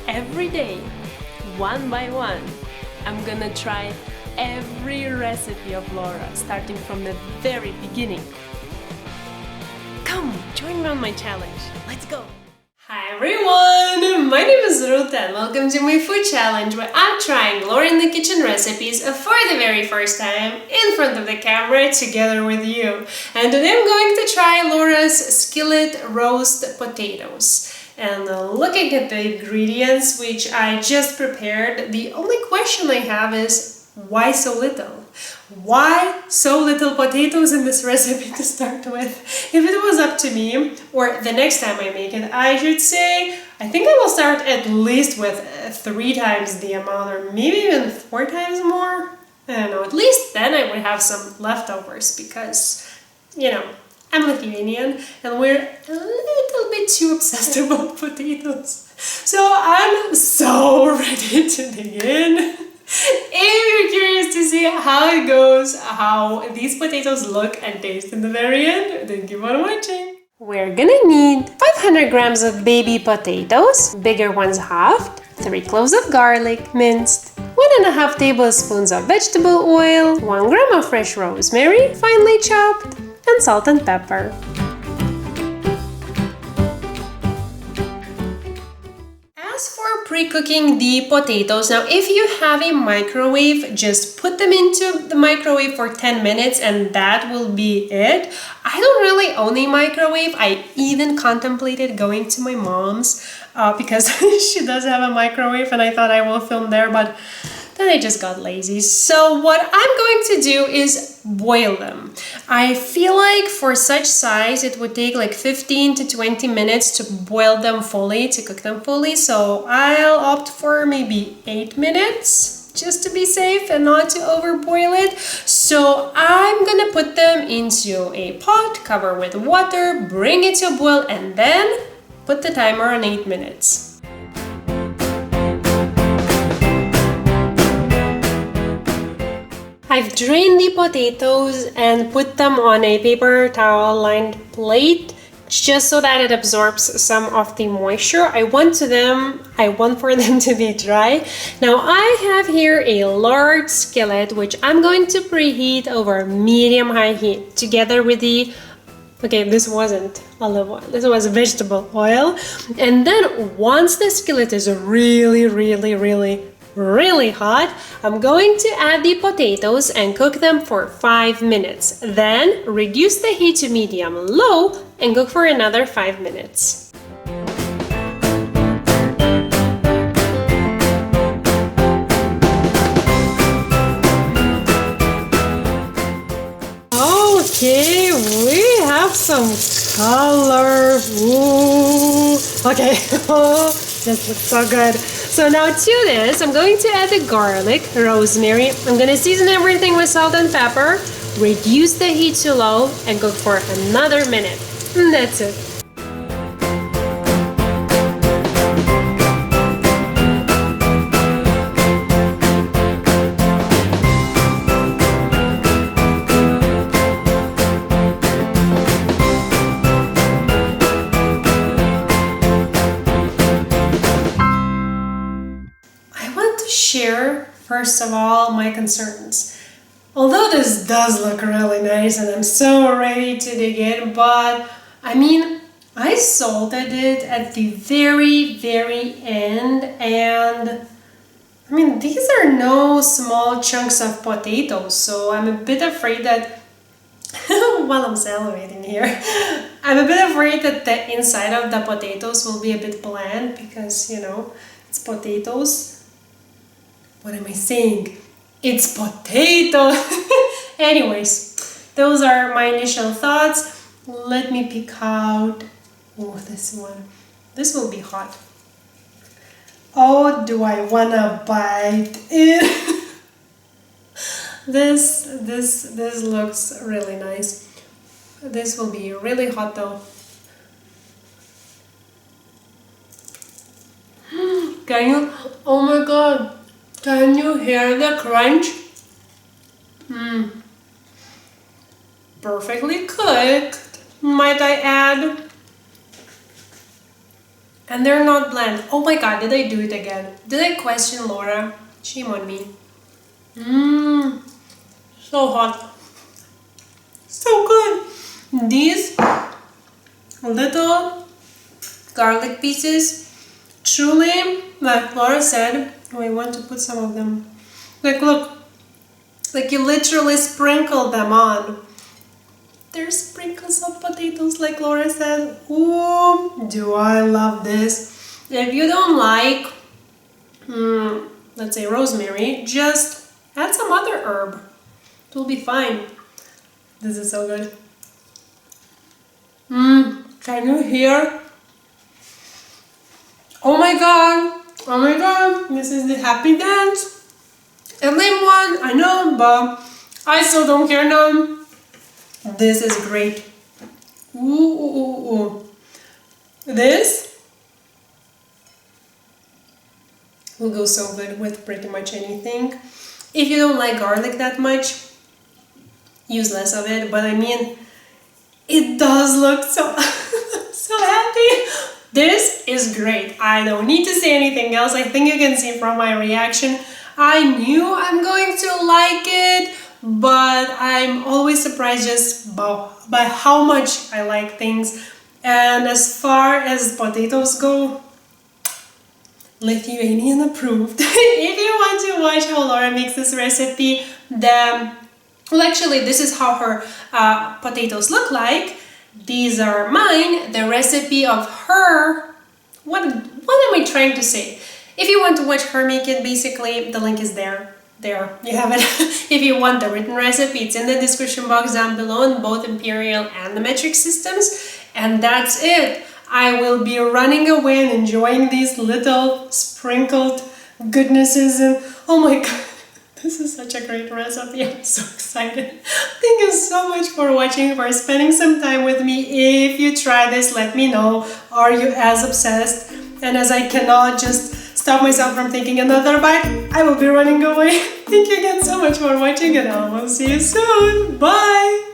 every day, one by one, I'm gonna try every recipe of Laura, starting from the very beginning. Come, join me on my challenge. Let's go! Hi everyone! My name is Ruta and welcome to my food challenge where I'm trying Laura in the Kitchen recipes for the very first time in front of the camera together with you. And today I'm going to try Laura's skillet roast potatoes. And looking at the ingredients which I just prepared, the only question I have is why so little? Why so little potatoes in this recipe to start with? If it was up to me, or the next time I make it, I should say, I think I will start at least with 3 times the amount, or maybe even 4 times more. I don't know, at least then I would have some leftovers because, you know, I'm Lithuanian and we're a little bit too obsessed about potatoes. So I'm so ready to dig in. If you're curious to see how it goes, how these potatoes look and taste in the very end, then keep on watching. We're gonna need 500 grams of baby potatoes, bigger ones halved, 3 cloves of garlic, minced, 1.5 tablespoons of vegetable oil, 1 gram of fresh rosemary, finely chopped, and salt and pepper. As for pre-cooking the potatoes, now if you have a microwave, just put them into the microwave for 10 minutes and that will be it. I don't really own a microwave. I even contemplated going to my mom's because she does have a microwave and I thought I will film there, but then I just got lazy. So what I'm going to do is boil them. I feel like for such size it would take like 15 to 20 minutes to boil them fully, to cook them fully. So I'll opt for maybe 8 minutes just to be safe and not to overboil it. So I'm gonna put them into a pot, cover with water, bring it to a boil, and then put the timer on 8 minutes. I've drained the potatoes and put them on a paper towel lined plate just so that it absorbs some of the moisture. I want for them to be dry. Now I have here a large skillet which I'm going to preheat over medium-high heat together with the this wasn't olive oil, this was vegetable oil. And then once the skillet is really hot, I'm going to add the potatoes and cook them for 5 minutes. Then reduce the heat to medium-low and cook for another 5 minutes. Okay, we have some color. Ooh. Okay, this looks so good. So now to this, I'm going to add the garlic, rosemary. I'm going to season everything with salt and pepper, reduce the heat to low, and cook for another minute. And that's it. Share first of all my concerns. Although this does look really nice and I'm so ready to dig in, but I mean I salted it at the very end, and I mean these are no small chunks of potatoes, so I'm a bit afraid that while I'm salivating here, I'm a bit afraid that the inside of the potatoes will be a bit bland because, you know, it's potatoes. What am I saying? It's potato! Anyways, those are my initial thoughts. Let me pick out... Oh, this one. This will be hot. Oh, do I wanna bite it? This looks really nice. This will be really hot though. Can you... Oh my god! Can you hear the crunch? Perfectly cooked, might I add. and they're not bland. Oh my god, did I do it again? Did I question Laura? Shame on me. So hot. So good. These little garlic pieces, truly, like Laura said, I want to put some of them. Like, look, like you literally sprinkle them on. There's sprinkles of potatoes, like Laura said. Ooh, do I love this. If you don't like, let's say rosemary, just add some other herb. It will be fine. This is so good. Can you hear? Oh my god, this is the happy dance. A lame one, I know, but I still don't care now. This is great. Ooh. This will go so good with pretty much anything. If you don't like garlic that much, use less of it, but I mean, it does look so so happy. This is great. I don't need to say anything else. I think you can see from my reaction. I knew I'm going to like it, but I'm always surprised just by how much I like things. And as far as potatoes go, Lithuanian approved. If you want to watch how Laura makes this recipe, then, well, actually, this is how her potatoes look like. These are mine, the recipe of her. What am I trying to say? If you want to watch her make it, basically, the link is there. There, you have it. If you want the written recipe, it's in the description box down below in both imperial and the metric systems. And that's it. I will be running away and enjoying these little sprinkled goodnesses. And oh my god, this is such a great recipe. I'm so excited. Thank you so much for watching, for spending some time with me. If you try this, let me know. Are you as obsessed? And as I cannot just stop myself from taking another bite, I will be running away. Thank you again so much for watching, and I will see you soon. Bye!